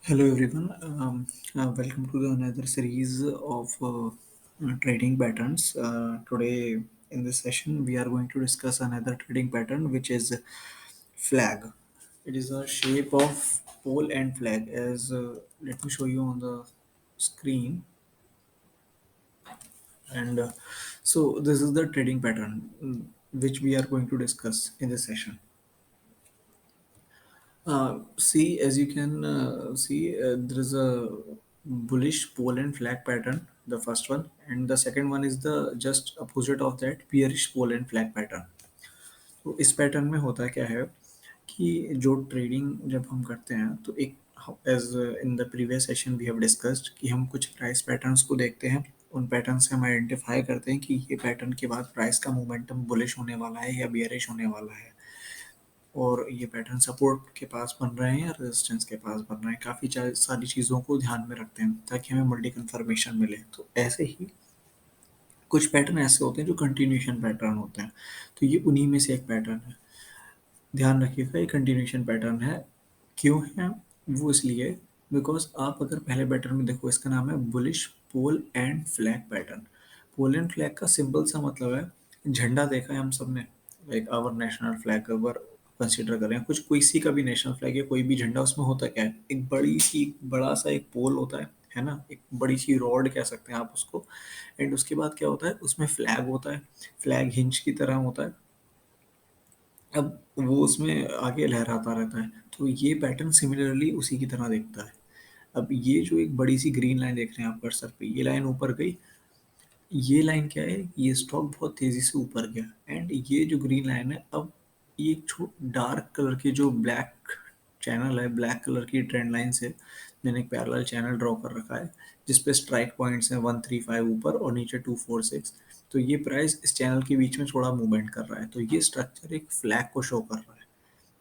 Hello everyone. Welcome to the another series of trading patterns. Today in this session we are going to discuss another trading pattern which is flag. It is a shape of pole and flag. As let me show you on the screen. And so this is the trading pattern which we are going to discuss in this session. See, as you can see, there is a bullish pole and flag pattern, the first one, and the second one is the just opposite of that, bearish pole and flag pattern. तो इस pattern में होता क्या है कि जो trading जब हम करते हैं तो एक as in the previous session we have discussed कि हम कुछ प्राइस पैटर्न्स को देखते हैं, उन पैटर्न से हम आइडेंटिफाई करते हैं कि ये पैटर्न के बाद प्राइस का मोमेंटम बुलिश होने वाला है या बियरिश होने वाला है, और ये पैटर्न सपोर्ट के पास बन रहे हैं या रेजिस्टेंस के पास बन रहे हैं। काफ़ी सारी चीज़ों को ध्यान में रखते हैं ताकि हमें मल्टी कन्फर्मेशन मिले। तो ऐसे ही कुछ पैटर्न ऐसे होते हैं जो कंटिन्यूशन पैटर्न होते हैं, तो ये उन्हीं में से एक पैटर्न है। ध्यान रखिएगा, ये कंटिन्यूशन पैटर्न है। क्यों है वो? इसलिए बिकॉज आप अगर पहले पैटर्न में देखो, इसका नाम है bullish pole and flag pattern. Pole and flag का सिंपल सा मतलब है झंडा। देखा है हम सब ने, लाइक आवर नेशनल फ्लैग अगर कंसिडर करें, कुछ किसी का भी नेशनल फ्लैग या कोई भी झंडा, उसमें होता क्या है, एक बड़ा सा एक पोल होता है ना, एक बड़ी सी रॉड कह सकते हैं आप उसको। एंड उसके बाद क्या होता है, उसमें फ्लैग होता है, फ्लैग हिंज की तरह होता है। अब वो उसमें आगे लहराता रहता है, तो ये पैटर्न सिमिलरली उसी की तरह दिखता है। अब ये जो एक बड़ी सी ग्रीन लाइन देख रहे हैं आप कर्सर पे, ये लाइन ऊपर गई। ये लाइन क्या है, ये स्टॉक बहुत तेजी से ऊपर गया, एंड ये जो ग्रीन लाइन है, अब ये एक डार्क कलर की जो ब्लैक चैनल है, ब्लैक कलर की ट्रेंड लाइन से मैंने एक पैरेलल चैनल ड्रॉ कर रखा है जिसपे स्ट्राइक पॉइंट्स हैं 135 ऊपर और नीचे 246। तो ये प्राइस इस चैनल के बीच में थोड़ा मूवमेंट कर रहा है, तो ये स्ट्रक्चर एक फ्लैग को शो कर रहा है।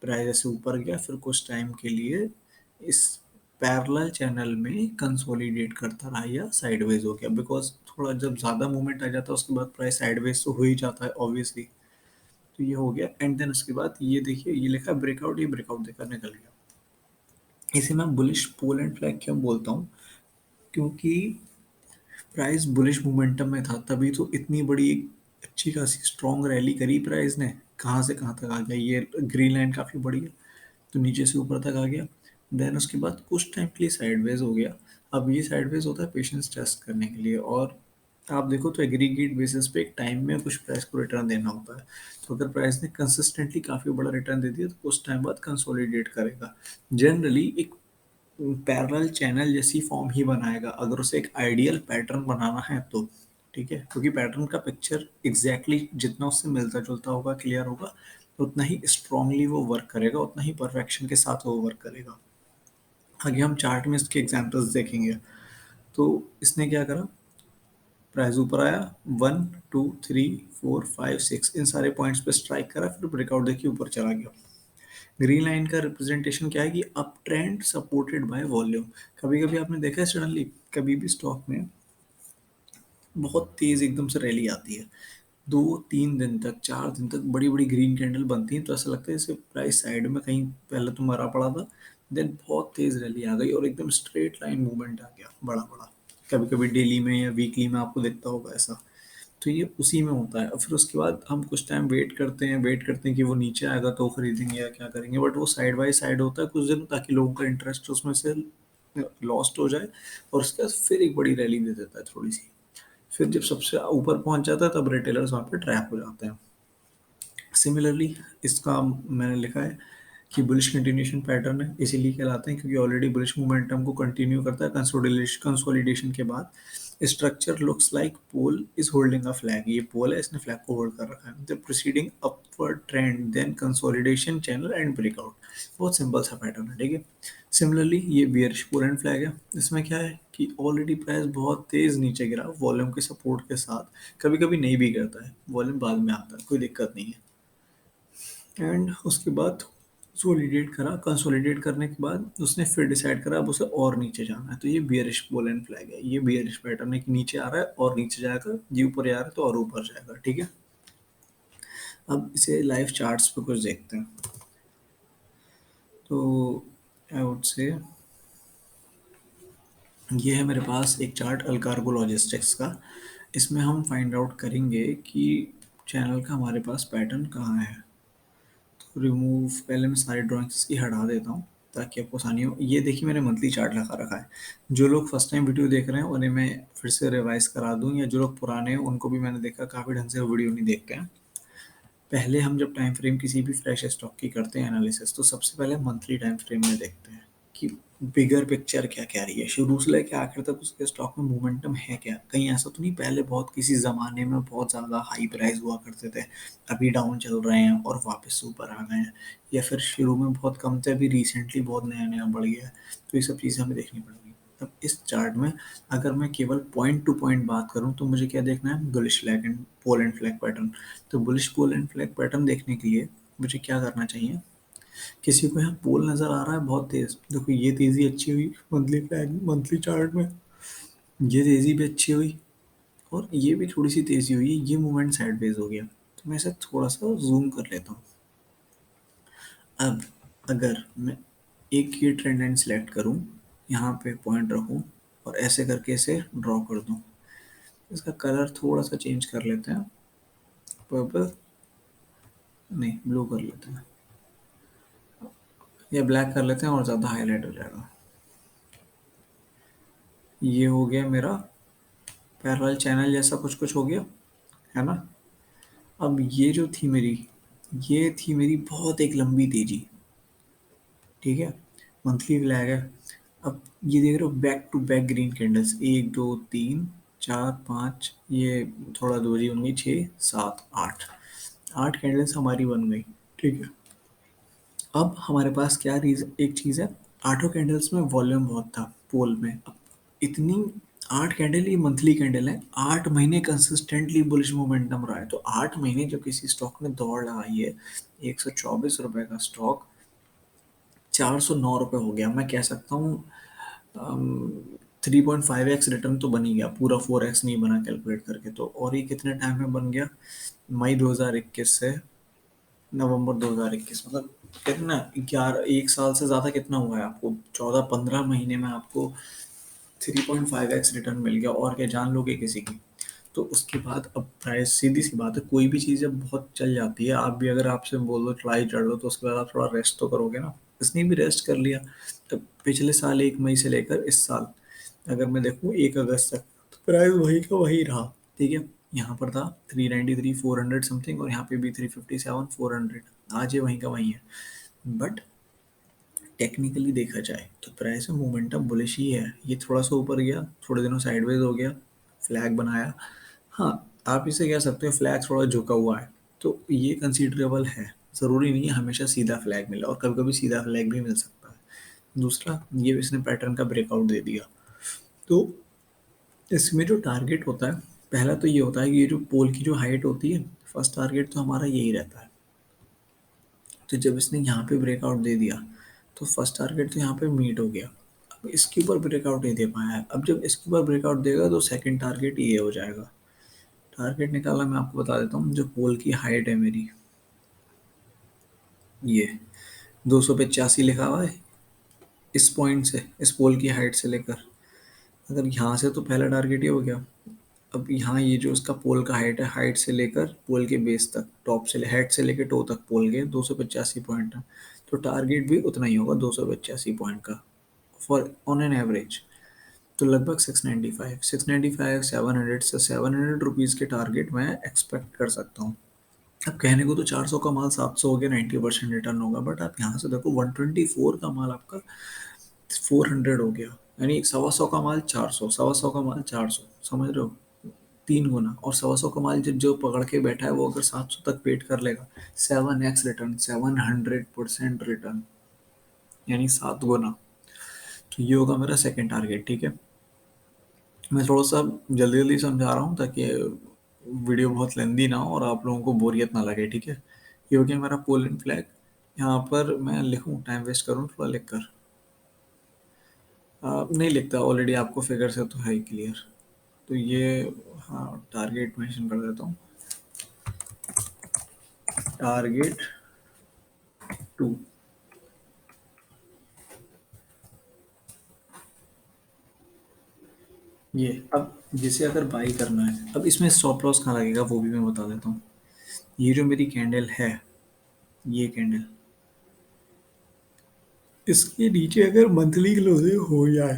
प्राइस ऐसे ऊपर गया, फिर कुछ टाइम के लिए इस पैरेलल चैनल में कंसोलिडेट करता रहा या साइडवेज हो गया, बिकॉज थोड़ा जब ज़्यादा मूवमेंट आ जाता है उसके बाद प्राइस साइडवेज तो हो ही जाता है ऑब्वियसली। तो ये हो गया, एंड देन उसके बाद ये देखिए, ये लिखा ब्रेकआउट, ये ब्रेकआउट देकर निकल गया। इसे मैं बुलिश पोल एंड फ्लैग क्यों बोलता हूँ, क्योंकि प्राइस बुलिश मोमेंटम में था, तभी तो इतनी बड़ी एक अच्छी खासी स्ट्रॉन्ग रैली करी प्राइस ने। कहाँ से कहाँ तक आ गया, ये ग्रीन लाइन काफ़ी बड़ी है, तो नीचे से ऊपर तक आ गया। देन उसके बाद कुछ टाइम के लिए साइडवेज हो गया। अब ये साइडवेज होता है पेशेंस टेस्ट करने के लिए, और आप देखो तो एग्रीगेट बेसिस पे एक टाइम में कुछ प्राइस को रिटर्न देना होता है। तो अगर प्राइस ने कंसिस्टेंटली काफ़ी बड़ा रिटर्न दे दिया तो कुछ टाइम बाद कंसोलिडेट करेगा। जनरली एक पैरेलल चैनल जैसी फॉर्म ही बनाएगा अगर उसे एक आइडियल पैटर्न बनाना है तो। ठीक है, क्योंकि पैटर्न का पिक्चर एग्जैक्टली जितना उससे मिलता जुलता होगा, क्लियर होगा, उतना ही स्ट्रांगली वो वर्क करेगा, उतना ही परफेक्शन के साथ वो वर्क करेगा। आगे हम चार्ट में इसके एग्जांपल्स देखेंगे। तो इसने क्या करा, प्राइस ऊपर आया, 1 2 3 4 5 6 इन सारे पॉइंट्स पे स्ट्राइक करा, फिर ब्रेकआउट देखिए ऊपर चला गया। ग्रीन लाइन का रिप्रेजेंटेशन क्या है कि up trend supported by volume. कभी कभी आपने देखा है सडनली कभी भी स्टॉक में बहुत तेज एकदम से रैली आती है, 2 3 दिन तक, 4 दिन तक बड़ी बड़ी ग्रीन कैंडल बनती हैं, तो ऐसा लगता है जैसे प्राइस साइड में कहीं पहले तो मरा पड़ा था, देन बहुत तेज रैली आ गई और एकदम स्ट्रेट लाइन मूवमेंट आ गया बड़ा बड़ा। कभी कभी डेली में या वीकली में आपको दिखता होगा ऐसा। तो ये उसी में होता है, और फिर उसके बाद हम कुछ टाइम वेट करते हैं कि वो नीचे आएगा तो खरीदेंगे या क्या करेंगे, बट वो साइड बाय साइड होता है कुछ दिन, ताकि लोगों का इंटरेस्ट उसमें से लॉस्ट हो जाए, और उसके बाद फिर एक बड़ी रैली दे देता है थोड़ी सी। फिर जब सबसे ऊपर पहुंच जाता है तब रिटेलर्स वहाँ पे ट्रैप हो जाते हैं। सिमिलरली इसका मैंने लिखा है कि बुलिश कंटिन्यूशन पैटर्न है, इसीलिए कहलाते हैं क्योंकि ऑलरेडी बुलिश मोमेंटम को कंटिन्यू करता है कंसोलिडेशन के बाद। Structure looks like pole is holding a flag, ये पोल है, इसने फ्लैग को होल्ड कर रखा है, the proceeding upward trend then consolidation channel and breakout. बहुत सिंपल सा पैटर्न है, ठीक है। सिमिलरली ये बियरिश पोल एंड फ्लैग है, इसमें क्या है कि ऑलरेडी प्राइस बहुत तेज नीचे गिरा वॉल्यूम के सपोर्ट के साथ, कभी कभी नहीं भी गिरता है, वॉल्यूम बाद में आता है, कोई दिक्कत नहीं है। एंड उसके बाद सोलिडेट करा, कंसोलिडेट करने के बाद उसने फिर डिसाइड करा अब उसे और नीचे जाना है, तो ये बियरिश पोल एंड फ्लैग है, ये बियरिश पैटर्न है कि नीचे आ रहा है और नीचे जाएगा, ये ऊपर आ रहा है तो और ऊपर जाएगा, ठीक है। अब इसे लाइव चार्ट्स पे कुछ देखते हैं। तो आई वुड से ये है मेरे पास एक चार्ट अल्कार्गो लॉजिस्टिक्स का। इसमें हम फाइंड आउट करेंगे कि चैनल का हमारे पास पैटर्न कहाँ है। तो रिमूव, पहले मैं सारी ड्राइंग्स की हटा देता हूँ ताकि आपको आसानी हो। ये देखिए मैंने मंथली चार्ट लगा रखा है। जो लोग फर्स्ट टाइम वीडियो देख रहे हैं उन्हें मैं फिर से रिवाइज करा दूँ, या जो लोग पुराने हैं उनको भी मैंने देखा काफ़ी ढंग से वीडियो नहीं देखते हैं। पहले हम जब टाइम फ्रेम किसी भी फ्रेश स्टॉक की करते हैं एनालिसिस, तो सबसे पहले मंथली टाइम फ्रेम में देखते हैं कि बिगर पिक्चर क्या कह रही है, शुरू से लेकर आखिर तक उसके स्टॉक में मोमेंटम है क्या। कहीं ऐसा तो नहीं पहले बहुत किसी ज़माने में बहुत ज़्यादा हाई प्राइस हुआ करते थे, अभी डाउन चल रहे हैं और वापस ऊपर आ गए हैं, या फिर शुरू में बहुत कम थे अभी रिसेंटली बहुत नया नया बढ़ गया है। तो ये सब चीज़ें हमें देखनी पड़ेगी। अब इस चार्ट में अगर मैं केवल पॉइंट टू पॉइंट बात करूं तो मुझे क्या देखना है, bullish flag and pole and flag pattern. तो bullish pole and flag pattern देखने के लिए मुझे क्या करना चाहिए, किसी को यहाँ पोल नजर आ रहा है बहुत तेज, देखो ये तेजी अच्छी हुई मंथली फ्लैग मंथली चार्ट में, ये तेजी भी अच्छी हुई और ये भी थोड़ी सी तेजी हुई, ये मूवमेंट साइडवेज हो गया। तो मैं इसे थोड़ा सा जूम कर लेता हूँ। अब अगर मैं एक ये ट्रेंड लाइन सेलेक्ट करूँ, यहाँ पे पॉइंट रखूँ और ऐसे करके इसे ड्रॉ कर दूँ, इसका कलर थोड़ा सा चेंज कर लेते हैं, पर्पल नहीं ब्लू कर लेते हैं, या ब्लैक कर लेते हैं और ज़्यादा हाईलाइट हो जाएगा। ये हो गया मेरा पैरेलल चैनल जैसा कुछ कुछ हो गया, है ना। अब ये जो थी मेरी, ये थी मेरी बहुत एक लंबी तेजी, ठीक है, मंथली फ्लैग है। अब ये देख रहे हो back to back green candles, एक दो तीन चार पाँच, ये थोड़ा दूरी बन गई, छः सात आठ, आठ कैंडल्स हमारी बन गई, ठीक है। अब हमारे पास क्या रीजन, एक चीज़ है, आठों कैंडल्स में वॉल्यूम बहुत था पोल में। अब इतनी आठ कैंडल, ये मंथली कैंडल है, 8 महीने कंसिस्टेंटली बुलिश मोमेंटम रहा है। तो 8 महीने जब किसी स्टॉक ने दौड़ लगाई है, ₹124 का स्टॉक ₹409 हो गया, मैं कह सकता हूँ 3.5x रिटर्न तो बन ही गया, पूरा 4x नहीं बना कैलकुलेट करके तो। और ये कितने टाइम में बन गया, मई 2021 से नवंबर 2021, मतलब कितना, 11 1 साल से ज़्यादा कितना हुआ है आपको, 14 15 महीने में आपको 3.5x रिटर्न मिल गया। और क्या जान लोगे किसी की। तो उसके बाद अब प्राइस, सीधी सी बात है, कोई भी चीज़ जब बहुत चल जाती है, आप भी अगर आपसे बोल दो चढ़ाई चढ़ लो तो उसके बाद आप थोड़ा रेस्ट तो करोगे ना। इसने भी रेस्ट कर लिया। तब पिछले साल 1 मई से लेकर इस साल अगर मैं देखूँ 1 अगस्त तक, तो प्राइस वही का वही रहा, ठीक है। यहाँ पर था 393 400 समथिंग, और यहाँ पे भी 357 400, आज ये वहीं का वहीं है। बट टेक्निकली देखा जाए तो प्राइस में मोमेंटम बुलिश ही है। ये थोड़ा सा ऊपर गया, थोड़े दिनों साइडवेज हो गया, फ्लैग बनाया। हाँ, आप इसे कह सकते हो फ्लैग थोड़ा झुका हुआ है, तो ये कंसीडरेबल है। ज़रूरी नहीं है हमेशा सीधा फ्लैग मिले, और कभी कभी सीधा फ्लैग भी मिल सकता है। दूसरा, ये इसने पैटर्न का ब्रेकआउट दे दिया। तो इसमें जो टारगेट होता है, पहला तो ये होता है कि ये जो पोल की जो हाइट होती है, फर्स्ट टारगेट तो हमारा यही रहता है। तो जब इसने यहाँ पे ब्रेकआउट दे दिया, तो फर्स्ट टारगेट तो यहाँ पे मीट हो गया। अब इसके ऊपर ब्रेकआउट नहीं दे पाया है, अब जब इसके ऊपर ब्रेकआउट देगा तो सेकंड टारगेट ये हो जाएगा। टारगेट निकाला मैं आपको बता देता हूँ, जो पोल की हाइट है मेरी, ये 285 लिखा हुआ है, इस पॉइंट से, इस पोल की हाइट से लेकर, अगर यहाँ से तो पहला टारगेट ये हो गया। अब यहाँ ये जो इसका पोल का हाइट है, हाइट से लेकर पोल के बेस तक, टॉप से हेड से लेकर टो तक पोल के 285 पॉइंट है। तो टारगेट भी उतना ही होगा 285 पॉइंट का, फॉर ऑन एन एवरेज। तो लगभग 695 700 से 700 रुपीज़ के टारगेट मैं एक्सपेक्ट कर सकता हूँ। अब कहने को तो 400 का माल 700 हो गया, 90% रिटर्न होगा, बट आप यहाँ से देखो 124 का माल आपका 400 हो गया, यानी 125 का माल 400, 125 का माल 400, समझ रहे हो, 3 गुना। और 125 का माल जब जो पकड़ के बैठा है वो अगर 700 तक वेट कर लेगा, 7x रिटर्न, 700% रिटर्न, यानी 7 गुना। तो ये होगा मेरा सेकंड टारगेट, ठीक है। मैं थोड़ा सा जल्दी जल्दी समझा रहा हूँ ताकि वीडियो बहुत लेंदी ना हो और आप लोगों को बोरियत ना लगे, ठीक है। ये हो गया मेरा पोल एंड फ्लैग। यहाँ पर मैं लिखूँ, टाइम वेस्ट करूँ थोड़ा लिख कर, नहीं लिखता, ऑलरेडी आपको फिगर से तो है ही क्लियर। तो ये, हाँ टारगेट मेंशन कर देता हूँ, टारगेट 2। ये अब जैसे अगर बाई करना है, अब इसमें स्टॉप लॉस कहाँ लगेगा वो भी मैं बता देता हूँ। ये जो मेरी कैंडल है, ये कैंडल, इसके नीचे अगर मंथली क्लोजिंग हो जाए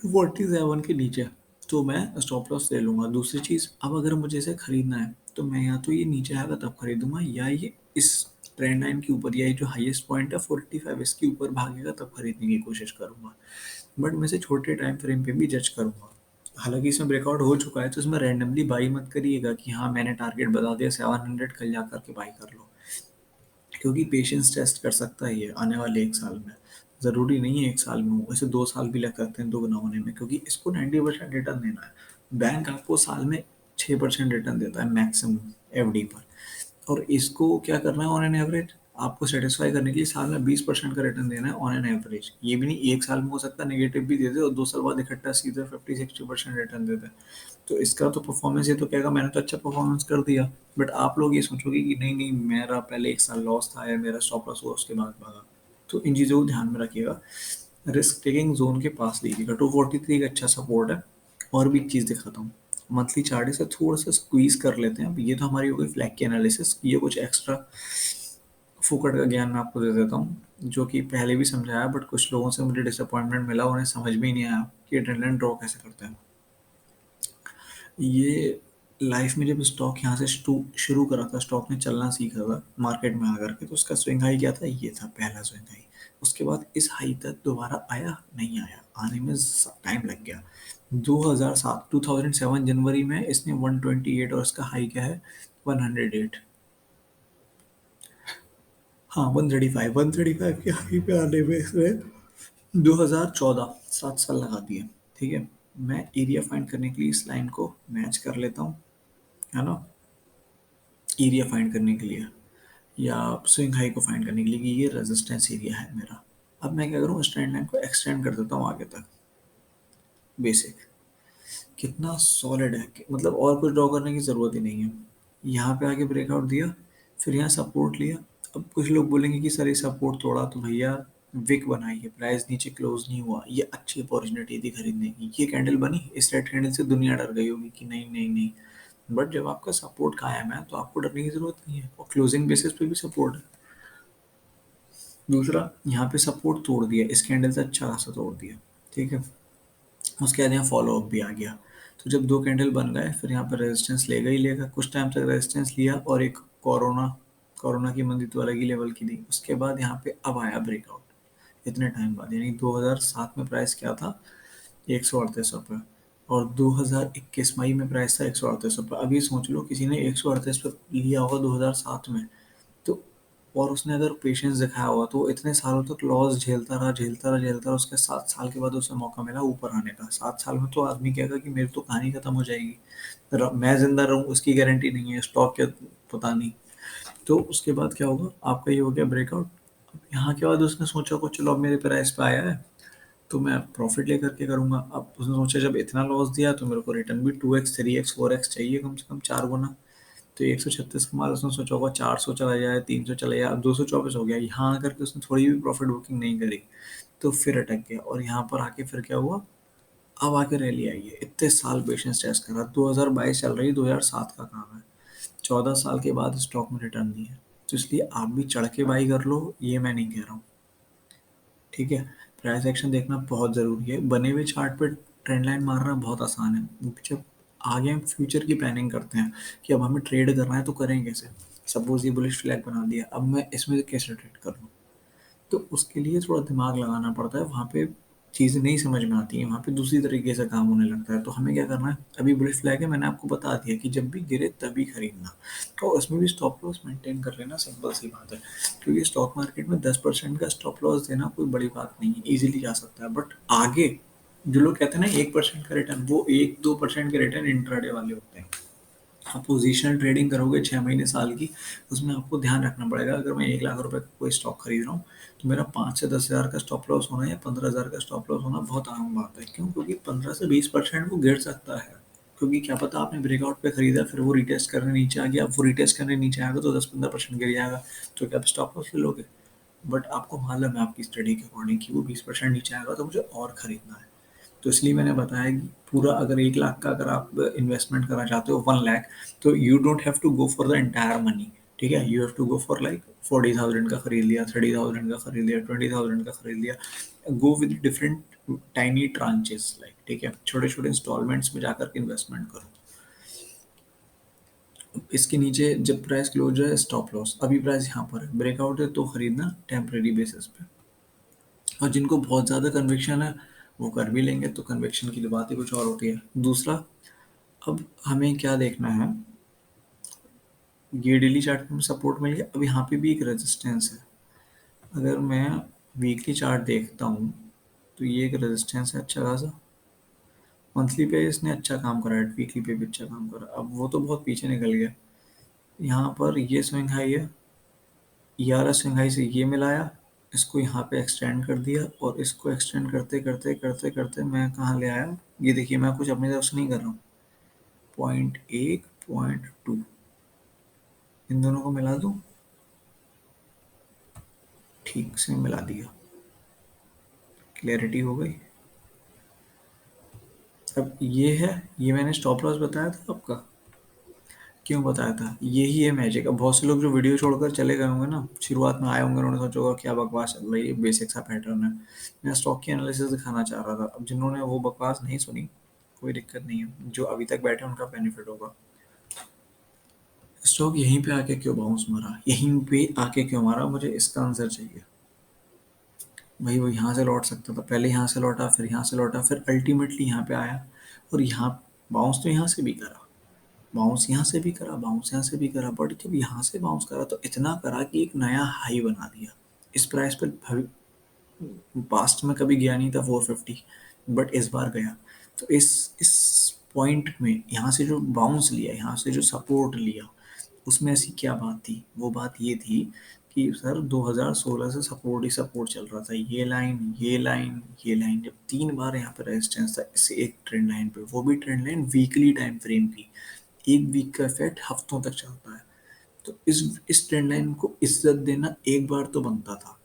247 के नीचे, तो मैं स्टॉप लॉस ले लूंगा। दूसरी चीज़, अब अगर मुझे इसे खरीदना है तो मैं या तो ये नीचे आएगा तब खरीदूंगा, या ये इस ट्रेंड लाइन के ऊपर, या ये जो हाईएस्ट पॉइंट है 45 इसके ऊपर भागेगा तब खरीदने की कोशिश करूंगा। बट मैं इसे छोटे टाइम फ्रेम पे भी जज करूंगा। हालांकि इसमें ब्रेकआउट हो चुका है तो इसमें रैंडमली बाई मत करिएगा कि हाँ मैंने टारगेट बता दिया 700, कल जा करके बाई कर लो। क्योंकि पेशेंस टेस्ट कर सकता है ये आने वाले 1 साल में। ज़रूरी नहीं है 1 साल में हो, वैसे 2 साल भी लग सकते हैं दोगुना होने में, क्योंकि इसको 90% रिटर्न देना है। बैंक आपको साल में 6% रिटर्न देता है मैक्सिमम एफडी पर, और इसको क्या करना है ऑन एन एवरेज, आपको सेटिस्फाई करने के लिए साल में 20% का रिटर्न देना है ऑन एन एवरेज। ये भी नहीं 1 साल में हो सकता है नेगेटिव भी दे दे और 2 साल बाद इकट्ठा सीधे 50-60% रिटर्न दे दे। तो इसका तो परफॉर्मेंस ये तो कहेगा मैंने तो अच्छा परफॉर्मेंस कर दिया। बट आप लोग ये सोचोगे कि नहीं नहीं मेरा पहले 1 साल लॉस था या मेरा स्टॉप लॉस हुआ उसके बाद भागा। तो इन चीज़ों को ध्यान में रखिएगा। रिस्क टेकिंग जोन के पास लीजिएगा। 243 एक अच्छा सपोर्ट है। और भी एक चीज़ दिखाता हूँ, मंथली चार्ट से थोड़ा सा स्क्वीज कर लेते हैं। अब ये तो हमारी हो गई फ्लैग की एनालिसिस, ये कुछ एक्स्ट्रा फुकट का ज्ञान मैं आपको दे देता हूँ जो कि पहले भी समझाया, बट कुछ लोगों से मुझे डिसअपॉइंटमेंट मिला, उन्हें समझ में ही नहीं आया कि एड्रेनलिन ड्रॉ कैसे करते हैं। ये लाइफ में जब स्टॉक यहाँ से शुरू करा था, स्टॉक ने चलना सीखा था मार्केट में आकर के, तो उसका स्विंग हाई क्या था, ये था पहला स्विंग हाई। उसके बाद इस हाई तक दोबारा आया नहीं आया, आने में टाइम लग गया। 2007 2007 जनवरी में इसने 128, और इसका हाई क्या है 108। हाँ 135, 135 के हाई पे आने में इसमें 2014 7 साल लगा दिए। ठीक है, मैं एरिया फाइंड करने के लिए इस लाइन को मैच कर लेता हूँ, है ना, एरिया फाइंड करने के लिए या स्विंग हाई को फाइंड करने के लिए कि ये रेजिस्टेंस एरिया है मेरा। अब मैं क्या करूँ, स्ट्रेंड लाइन को एक्सटेंड कर देता हूँ आगे तक। बेसिक कितना सॉलिड है कि मतलब और कुछ ड्रॉ करने की ज़रूरत ही नहीं है। यहाँ पे आके ब्रेकआउट दिया, फिर यहाँ सपोर्ट लिया। अब कुछ लोग बोलेंगे कि सर ये सपोर्ट तोड़ा तो भैया विक बनाइए, प्राइस नीचे क्लोज नहीं हुआ, ये अच्छी अपॉर्चुनिटी थी खरीदने की। ये कैंडल बनी, इस रेड कैंडल से दुनिया डर गई होगी कि नहीं नहीं नहीं। बट जब आपका सपोर्ट कायम है तो आपको डरने की जरूरत नहीं है, और क्लोजिंग बेसिस पे भी सपोर्ट है। दूसरा, यहाँ पे सपोर्ट तोड़ दिया, इस कैंडल से अच्छा खासा तोड़ दिया। ठीक है, उसके बाद यहाँ फॉलो अप भी आ गया। तो जब दो कैंडल बन गए, फिर यहाँ पर रेजिस्टेंस लेगा ही लेगा, कुछ टाइम तक रेजिस्टेंस लिया, और एक कोरोना कोरोना की मंदी तो अलग ही लेवल की थी। उसके बाद यहाँ पे अब आया ब्रेकआउट इतने टाइम बाद, यानी 2007 में प्राइस क्या था 138 रुपये, और 2021 मई में प्राइस था 138 रुपये। अभी सोच लो किसी ने 138 पे लिया होगा 2007 में, तो और उसने अगर पेशेंस दिखाया होगा तो वो इतने सालों तक लॉस झेलता रहा झेलता रहा झेलता रहा, उसके 7 साल के बाद उसे मौका मिला ऊपर आने का। 7 साल में तो आदमी कहेगा कि मेरी तो कहानी खत्म हो जाएगी, मैं जिंदा रहूँ उसकी गारंटी नहीं है, स्टॉक क्या पता नहीं। तो उसके बाद क्या होगा, आपका ये हो गया ब्रेकआउट। अब यहाँ के बाद उसने सोचा को चलो अब मेरे प्राइस पे आया है तो मैं प्रॉफिट लेकर के करूँगा। अब उसने सोचा जब इतना लॉस दिया तो मेरे को रिटर्न भी 2x 3x 4x चाहिए, कम से कम 4 गुना। तो 136 का माल उसने सोचा होगा 400 चला जाए, 300 चला जाए, अब 224 हो गया। यहाँ आकर के उसने थोड़ी भी प्रॉफिट बुकिंग नहीं करी, तो फिर अटक गया। और यहाँ पर आके फिर क्या हुआ, अब आके रैली आई है। इतने साल पेशेंस टेस्ट करा, 2022 चल रही, 2007 का काम है, 14 साल के बाद स्टॉक में रिटर्न दिया। तो इसलिए आप भी चढ़ के बाई कर लो, ये मैं नहीं कह रहा हूँ। ठीक है, प्राइस एक्शन देखना बहुत ज़रूरी है। बने हुए चार्ट पे ट्रेंड लाइन मारना बहुत आसान है। जब आगे हम फ्यूचर की प्लानिंग करते हैं कि अब हमें ट्रेड करना है तो करें कैसे, सपोज ये बुलिश फ्लैग बना दिया, अब मैं इसमें से कैसे ट्रेड करूँ, तो उसके लिए थोड़ा दिमाग लगाना पड़ता है। वहाँ पे चीज़ें नहीं समझ में आती हैं, वहाँ पे दूसरी तरीके से काम होने लगता है। तो हमें क्या करना है, अभी बुलिश फ्लैग है, मैंने आपको बता दिया कि जब भी गिरे तभी खरीदना, और उसमें भी स्टॉप लॉस मेंटेन कर लेना, सिंपल सी बात है। क्योंकि स्टॉक मार्केट में 10% का स्टॉप लॉस देना कोई बड़ी बात नहीं है, ईजिली जा सकता है। बट आगे जो लोग कहते हैं ना 1% का रिटर्न, वो 1-2% के रिटर्न इंट्राडे वाले होते हैं। आप पोजिशनल ट्रेडिंग करोगे 6 महीने साल की, उसमें आपको ध्यान रखना पड़ेगा। अगर मैं 1 लाख रुपए का कोई स्टॉक खरीद रहा हूँ तो मेरा 5 से 10 हज़ार का स्टॉप लॉस होना या 15 हज़ार का स्टॉप लॉस होना बहुत आम बात है। क्यों? क्योंकि 15 से 20% वो गिर सकता है। क्योंकि क्या पता आपने ब्रेकआउट पे खरीदा, फिर वो रिटेस्ट करने नीचे आ गया, अब वो रिटेस्ट करने नीचे आएगा तो 10-15% गिर जाएगा, तो क्या आप स्टॉप लॉस ले लोगे? बट आपको मालूम है आपकी स्टडी के अकॉर्डिंग कि वो 20% नीचे आएगा तो मुझे और खरीदना है। तो इसलिए मैंने बताया कि पूरा अगर 1 लाख का अगर आप इन्वेस्टमेंट करना चाहते हो 1 लाख, तो you don't have to go for the entire money. ठीक है, you have to go for like 40,000 का खरीद लिया, 30,000 का खरीद लिया, 20,000 का खरीद लिया। Go with different tiny tranches like, ठीक है, छोटे छोटे इंस्टॉलमेंट्स में जाकर के इन्वेस्टमेंट करो। इसके नीचे जब प्राइस क्लोज है स्टॉप लॉस, अभी प्राइस यहाँ पर है, ब्रेकआउट है तो खरीदना टेम्परेरी बेसिस पे। और जिनको बहुत ज़्यादा कन्विक्शन है वो कर भी लेंगे, तो कन्विक्शन की तो बात ही कुछ और होती है। दूसरा, अब हमें क्या देखना है, ये डेली चार्ट में सपोर्ट मिल गया, अब यहाँ पे भी एक रेजिस्टेंस है। अगर मैं वीकली चार्ट देखता हूँ तो ये एक रेजिस्टेंस है अच्छा खासा। मंथली पे इसने अच्छा काम करा है, वीकली पे भी अच्छा काम करा, अब वो तो बहुत पीछे निकल गया। यहाँ पर ये स्विंग हाई है, यारा स्विंग हाई से ये मिलाया, इसको यहाँ पे एक्सटेंड कर दिया, और इसको एक्सटेंड करते करते करते करते मैं कहाँ ले आया, ये देखिए, मैं कुछ अपनी तरफ से नहीं कर रहा हूँ, 0.1 0.2 इन दोनों को मिला दूँ, ठीक से मिला दिया, क्लैरिटी हो गई। अब ये है, ये मैंने स्टॉप लॉस बताया था आपका, क्यों बताया था, यही है मैजिक। अब बहुत से लोग जो वीडियो छोड़कर चले गए होंगे ना, शुरुआत में आए होंगे, उन्होंने सोचा होगा क्या बकवास चल रही है, बेसिक सा पैटर्न है, मैं स्टॉक की एनालिसिस दिखाना चाह रहा था। अब जिन्होंने वो बकवास नहीं सुनी, कोई दिक्कत नहीं है, जो अभी तक बैठे उनका बेनिफिट होगा। स्टॉक यहीं पे आके क्यों बाउंस मारा, यहीं पे आके क्यों मारा, मुझे इसका आंसर चाहिए। भाई वो यहाँ से लौट सकता था, पहले यहाँ से लौटा, फिर यहाँ से लौटा, फिर अल्टीमेटली यहाँ पे आया, और यहाँ बाउंस तो यहाँ से भी करा, बाउंस यहाँ से भी करा, बाउंस यहाँ से भी करा, बट जब यहाँ से बाउंस करा तो इतना करा कि एक नया हाई बना दिया। इस प्राइस पर पास्ट में कभी गया नहीं था 450, बट इस बार गया। तो इस पॉइंट में यहाँ से जो बाउंस लिया, यहाँ से जो सपोर्ट लिया, उसमें ऐसी क्या बात थी, वो बात ये थी कि सर 2016 से सपोर्ट ही सपोर्ट चल रहा था, ये लाइन, ये लाइन, ये लाइन, जब 3 बार यहाँ पे रेजिस्टेंस था, इससे एक ट्रेंड लाइन पे, वो भी trend line weekly time frame की, एक वीक का इफेक्ट हफ्तों तक चलता है। तो इस ट्रेंड लाइन को इज्जत देना एक बार तो बनता था।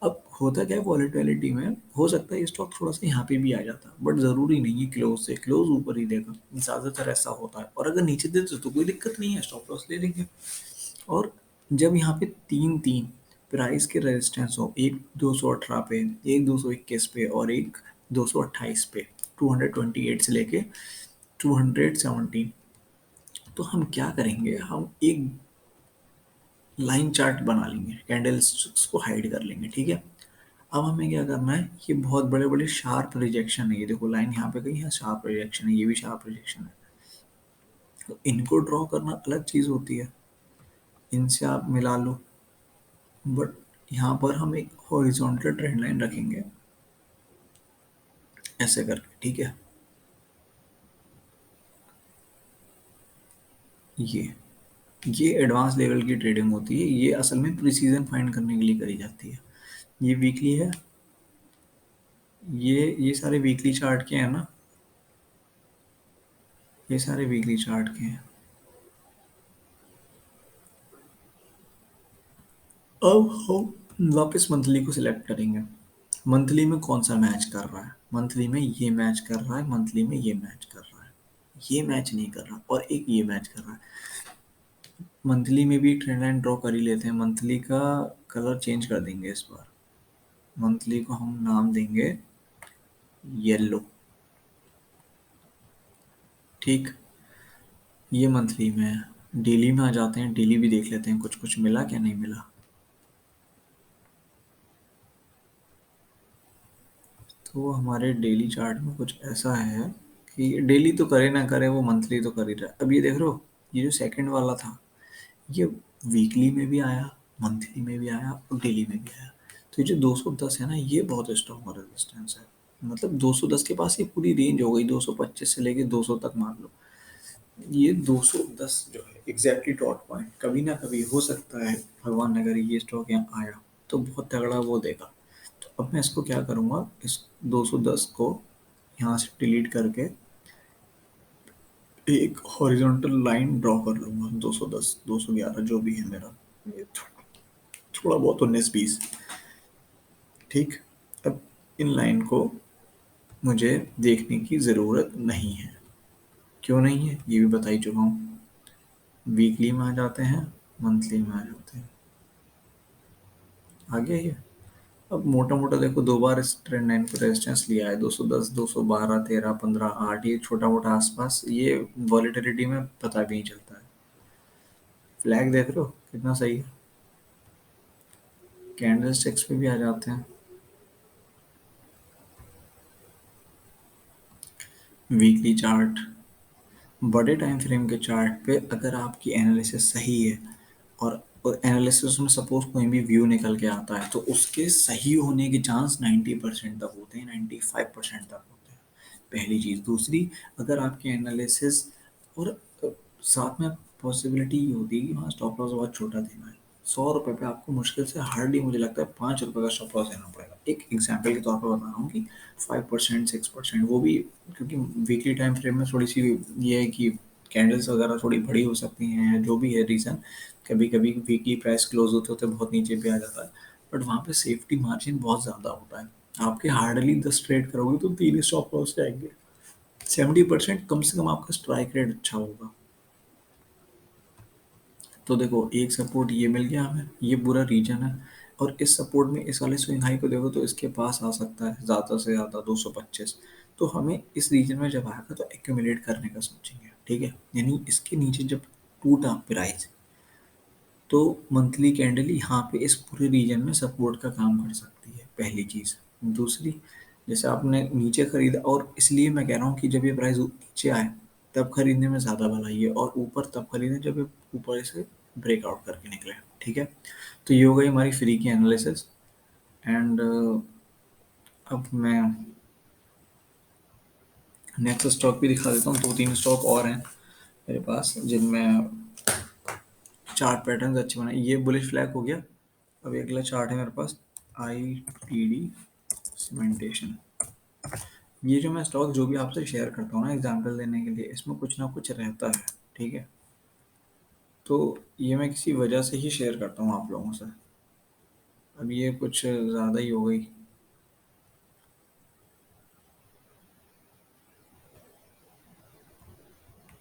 अब होता क्या है, वॉलेटिलिटी में हो सकता है ये स्टॉक थोड़ा सा यहाँ पे भी आ जाता, बट ज़रूरी नहीं है क्लोज से, क्लोज ऊपर ही देगा, ज़्यादातर ऐसा होता है। और अगर नीचे देते तो कोई दिक्कत नहीं है, स्टॉप लॉस ले लेंगे। और जब यहाँ पे तीन तीन प्राइस के रेजिस्टेंस हो, एक 218 पे, एक 221 पे, और एक 228 पे, 228 से लेके 217, तो हम क्या करेंगे, हम एक लाइन चार्ट बना लेंगे, कैंडल्स को हाइड कर लेंगे, ठीक है। अब हमें क्या करना है, ये बहुत बड़े बड़े शार्प रिजेक्शन है, ये देखो लाइन यहाँ पे गई है, शार्प रिजेक्शन है, ये भी शार्प रिजेक्शन है, तो इनको ड्रॉ करना अलग चीज़ होती है, इनसे आप मिला लो। बट यहाँ पर हम एक हॉरिजॉन्टल ट्रेंड लाइन रखेंगे, ऐसे करके, ठीक है। ये ये एडवांस लेवल की ट्रेडिंग होती है, ये असल में प्रिसीजन फाइंड करने के लिए करी जाती है। ये वीकली है, ये सारे वीकली चार्ट के हैं ना, ये सारे वीकली चार्ट के हैं। अब हम वापस मंथली को सिलेक्ट करेंगे, मंथली में कौन सा मैच कर रहा है, मंथली में ये मैच कर रहा है, मंथली में ये मैच कर रहा है, ये मैच नहीं कर रहा, और एक ये मैच कर रहा है। मंथली में भी ट्रेंड लाइन ड्रॉ कर ही लेते हैं, मंथली का कलर चेंज कर देंगे इस बार, मंथली को हम नाम देंगे येलो, ठीक। ये मंथली में है, डेली में आ जाते हैं, डेली भी देख लेते हैं कुछ कुछ मिला क्या नहीं मिला। तो हमारे डेली चार्ट में कुछ ऐसा है कि डेली तो करे ना करे, वो मंथली तो कर ही रहा है। अब ये देख रहे हो, ये जो सेकंड वाला था, ये वीकली में भी आया, मंथली में भी आया, और डेली में भी आया। तो ये जो 210 है ना, ये बहुत स्ट्रॉन्ग रेजिस्टेंस है, मतलब 210 के पास ये पूरी रेंज हो गई, 225 से लेके 200 तक मान लो। ये 210 जो है एग्जैक्टली डॉट पॉइंट, कभी ना कभी हो सकता है, भगवान ने करे ये स्टॉक यहाँ आया तो बहुत तगड़ा वो देगा। तो अब मैं इसको क्या करूँगा, इस 210 को यहाँ से डिलीट करके एक हॉरिजॉन्टल लाइन ड्रॉ कर लूँगा, 210 211 जो भी है मेरा, ये थोड़ा बहुत 19 20, ठीक। अब इन लाइन को मुझे देखने की ज़रूरत नहीं है। क्यों नहीं है ये भी बता ही चुका हूँ। वीकली में आ जाते हैं, मंथली में आ जाते हैं। आ गया ये। अब मोटा मोटा देखो, दो बार इस ट्रेंड लाइन पर रेजिस्टेंस लिया है, 210, 212, 13, 15, 8, ये छोटा मोटा आसपास, ये वॉलेटिलिटी में पता भी नहीं चलता है। फ्लैग देख रहे हो कितना सही है। कैंडल स्टिक्स पे भी आ जाते हैं। वीकली चार्ट, बड़े टाइम फ्रेम के चार्ट पे अगर आपकी एनालिसिस सही है, और एनालिसिस में सपोज कोई भी व्यू निकल के आता है, तो उसके सही होने के चांस 90% तक होते हैं, 95% तक होते हैं। पहली चीज़। दूसरी, अगर आपके एनालिसिस और साथ में पॉसिबिलिटी ये होती है कि वहाँ स्टॉप लॉस बहुत छोटा देना है। 100 रुपये पे आपको मुश्किल से हार्डली, मुझे लगता है, 5 रुपये का स्टॉप लॉस देना पड़ेगा। एक एग्जाम्पल के तौर पर बता रहा हूँ कि 5%, 6%, वो भी क्योंकि वीकली टाइम फ्रेम में थोड़ी सी ये है कि कैंडल्स वगैरह थोड़ी बड़ी हो सकती हैं, या जो भी है रीज़न। कभी कभी वीकली प्राइस क्लोज होते होते बहुत नीचे भी आ जाता है, बट वहाँ पे सेफ्टी मार्जिन बहुत ज़्यादा होता है। आपके हार्डली 10 ट्रेड करोगे तो 3 स्टॉप लॉस जाएंगे। 70% कम से कम आपका स्ट्राइक रेट अच्छा होगा। तो देखो, एक सपोर्ट ये मिल गया हमें, ये पूरा रीजन है। और इस सपोर्ट में इस वाले स्विंग हाई को देखो तो इसके पास आ सकता है ज़्यादा से ज़्यादा 225। तो हमें इस रीजन में जब आएगा तो एक्यूमुलेट करने का सोचेंगे, ठीक है। यानी इसके नीचे जब टूटा प्राइस, तो मंथली कैंडल यहाँ पे इस पूरे रीजन में सपोर्ट का काम कर सकती है, पहली चीज़। दूसरी, जैसे आपने नीचे खरीदा, और इसलिए मैं कह रहा हूँ कि जब ये प्राइस नीचे आए तब खरीदने में ज़्यादा भलाई है, और ऊपर तब खरीदें जब ये ऊपर से ब्रेकआउट करके निकले, ठीक है। तो ये हो गई हमारी फ्री की एनालिसिस। एंड अब मैं नेक्स्ट स्टॉक भी दिखा देता हूँ। दो तीन स्टॉक और हैं मेरे पास जिनमें चार्ट पैटर्न अच्छे बने। ये बुलिश फ्लैग हो गया। अब अगला चार्ट है मेरे पास, ITD सीमेंटेशन। ये जो मैं स्टॉक जो भी आपसे शेयर करता हूँ ना एग्जांपल देने के लिए, इसमें कुछ ना कुछ रहता है, ठीक है। तो ये मैं किसी वजह से ही शेयर करता हूँ आप लोगों से। अब ये कुछ ज़्यादा ही हो गई।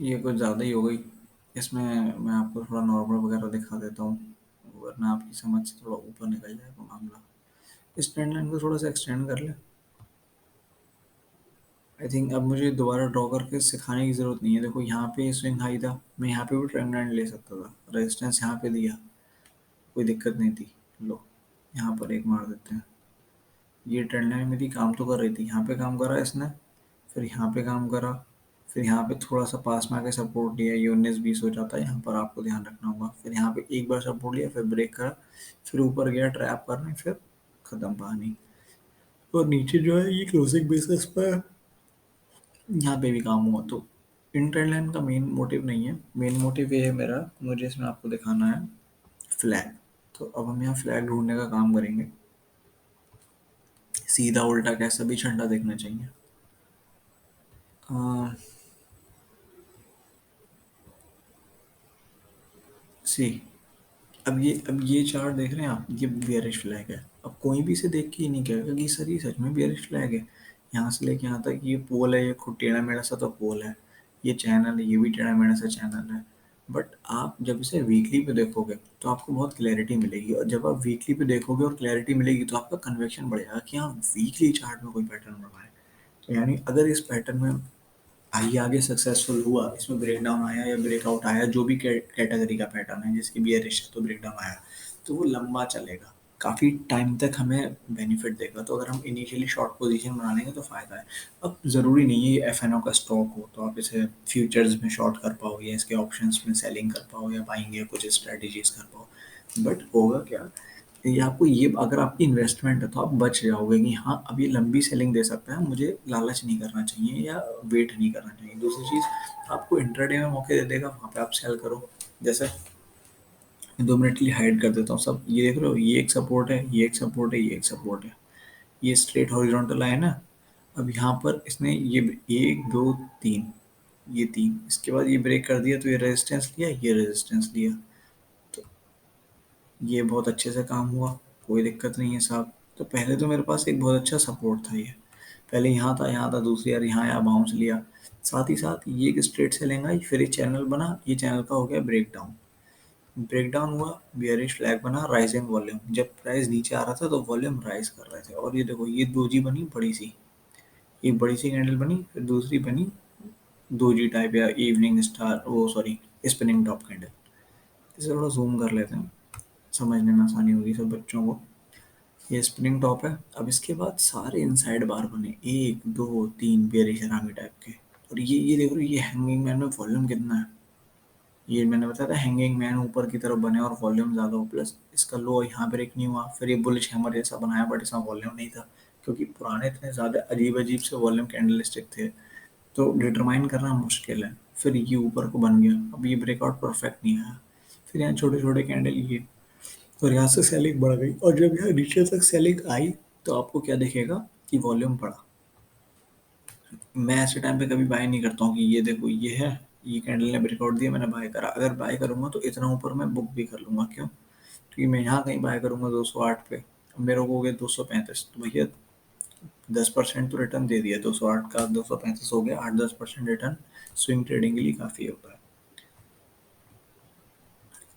ये कुछ ज़्यादा ही हो गई। इसमें मैं आपको थोड़ा नॉर्मल वगैरह दिखा देता हूँ, वरना आपकी समझ से थोड़ा ऊपर निकल जाएगा मामला। इस ट्रेंड लाइन को थोड़ा सा एक्सटेंड कर ले। आई थिंक अब मुझे दोबारा ड्रॉ करके सिखाने की ज़रूरत नहीं है। देखो यहाँ पे स्विंग हाई था, मैं यहाँ पे भी ट्रेंड लाइन ले सकता था, रेजिस्टेंस यहाँ पे दिया, कोई दिक्कत नहीं थी। लो, यहाँ पर एक मार देते हैं। ये ट्रेंड लाइन मेरी काम तो कर रही थी, यहाँ पे काम करा इसने, फिर यहाँ पे काम करा, फिर यहाँ पे थोड़ा सा पास में आके सपोर्ट लिया, ये 19-20 हो जाता है, यहाँ पर आपको ध्यान रखना होगा। फिर यहाँ पे एक बार सपोर्ट लिया, फिर ब्रेक करा, फिर ऊपर गया ट्रैप करने, फिर खत्म कहानी। और नीचे जो है ये क्लोजिंग बेसिस पर यहाँ पे भी काम हुआ। तो इन ट्रेंड लाइन का मेन मोटिव नहीं है, मेन मोटिव ये है मेरा, मुझे इसमें आपको दिखाना है फ्लैग। तो अब हम यहाँ फ्लैग ढूंढने का काम करेंगे। सीधा उल्टा कैसा भी झंडा देखना चाहिए। सी, अब ये चार्ट देख रहे हैं आप, ये बियरिश फ्लैग है। अब कोई भी इसे देख के ही नहीं कहेगा कि सर ये सच में बियरिश फ्लैग है। यहाँ से लेके यहाँ तक ये पोल है, ये खुद टेढ़ा मेढ़ा सा तो पोल है, ये चैनल है, ये भी टेढ़ा मेढ़ा सा चैनल है। बट आप जब इसे वीकली पे देखोगे तो आपको बहुत क्लैरिटी मिलेगी, और जब आप वीकली पे देखोगे और क्लैरिटी मिलेगी तो आपका कन्विक्शन बढ़ेगा कि हाँ, वीकली चार्ट में कोई पैटर्न बना है। तो यानी अगर इस पैटर्न में आइए आगे सक्सेसफुल हुआ, इसमें ब्रेक डाउन आया या ब्रेकआउट आया, जो भी कैटेगरी का पैटर्न है जिसकी बियरिश है तो ब्रेक डाउन आया, तो वो लंबा चलेगा, काफ़ी टाइम तक हमें बेनिफिट देगा। तो अगर हम इनिशियली शॉर्ट पोजीशन बना लेंगे तो फ़ायदा है। अब ज़रूरी नहीं है ये एफ एन ओ का स्टॉक हो तो आप इसे फ्यूचर्स में शॉर्ट कर पाओ, या इसके ऑप्शंस में सेलिंग कर पाओ, या बाइंग या कुछ स्ट्रेटजीज कर पाओ। बट होगा क्या, ये आपको, ये अगर आपकी इन्वेस्टमेंट है तो आप बच जाओगे कि हाँ, अब ये लंबी सेलिंग दे सकता है, मुझे लालच नहीं करना चाहिए या वेट नहीं करना चाहिए। दूसरी चीज़, आपको इंट्राडे में मौके दे देगा, वहाँ पे आप सेल करो। जैसे 2 मिनट के लिए हाइड कर देता हूँ सब, ये देख रहे हो, ये एक सपोर्ट है, ये एक सपोर्ट है, ये एक सपोर्ट है, ये स्ट्रेट हॉरिजॉन्टल लाइन है। अब यहाँ पर इसने ये 1 2 3, ये 3, इसके बाद ये ब्रेक कर दिया तो ये रेजिस्टेंस लिया, ये रेजिस्टेंस लिया। तो ये बहुत अच्छे से काम हुआ, कोई दिक्कत नहीं है साहब। तो पहले तो मेरे पास एक बहुत अच्छा सपोर्ट था ये, पहले यहाँ था दूसरी बार यहाँ आया, बाउंस लिया। साथ ही साथ ये एक स्ट्रेट सेलिंग आई, फिर ये चैनल बना, ये चैनल का हो गया ब्रेक डाउन। ब्रेक डाउन हुआ, बियरिश फ्लैग बना, राइजिंग वॉल्यूम। जब प्राइस नीचे आ रहा था तो वॉल्यूम राइज कर रहे थे, और ये देखो ये दोजी बनी बड़ी सी, एक बड़ी सी कैंडल बनी, फिर दूसरी बनी दोजी टाइप या इवनिंग स्टार, वो सॉरी स्पिनिंग टॉप कैंडल। इसे थोड़ा जूम कर लेते हैं, समझने में आसानी होगी सब बच्चों को। ये स्प्रिंग टॉप है। अब इसके बाद सारे इनसाइड बार बने, एक दो तीन बेरिश हरामी टाइप के। और ये देखो, ये हैंगिंग मैन में वॉल्यूम कितना है। ये मैंने बताया था हैंगिंग मैन ऊपर की तरफ बने और वॉल्यूम ज़्यादा हो, प्लस इसका लो यहाँ ब्रेक नहीं हुआ। फिर ये बुलिश हैमर जैसा बनाया, बट इसमें वॉल्यूम नहीं था, क्योंकि पुराने इतने ज़्यादा अजीब अजीब से वॉल्यूम कैंडलस्टिक थे, तो डिटरमाइन करना मुश्किल है। फिर ये ऊपर को बन गया, अब ये ब्रेकआउट परफेक्ट नहीं आया। फिर यहाँ छोटे छोटे कैंडल ये, और यहाँ से सेलिंग बढ़ गई, और जब यहाँ नीचे तक सेलिंग आई तो आपको क्या दिखेगा कि वॉल्यूम बढ़ा। मैं ऐसे टाइम पे कभी बाय नहीं करता हूँ कि ये देखो ये है, ये कैंडल ने ब्रेकआउट दिया, मैंने बाय करा। अगर बाय करूंगा तो इतना ऊपर मैं बुक भी कर लूंगा। क्यों? क्योंकि मैं यहाँ कहीं बाय करूंगा 208 पे, अब मेरे को हो गया 235, तो भैया 10% तो रिटर्न दे दिया। 208 का 235 हो गया, 8-10% रिटर्न स्विंग ट्रेडिंग के लिए काफ़ी होता है।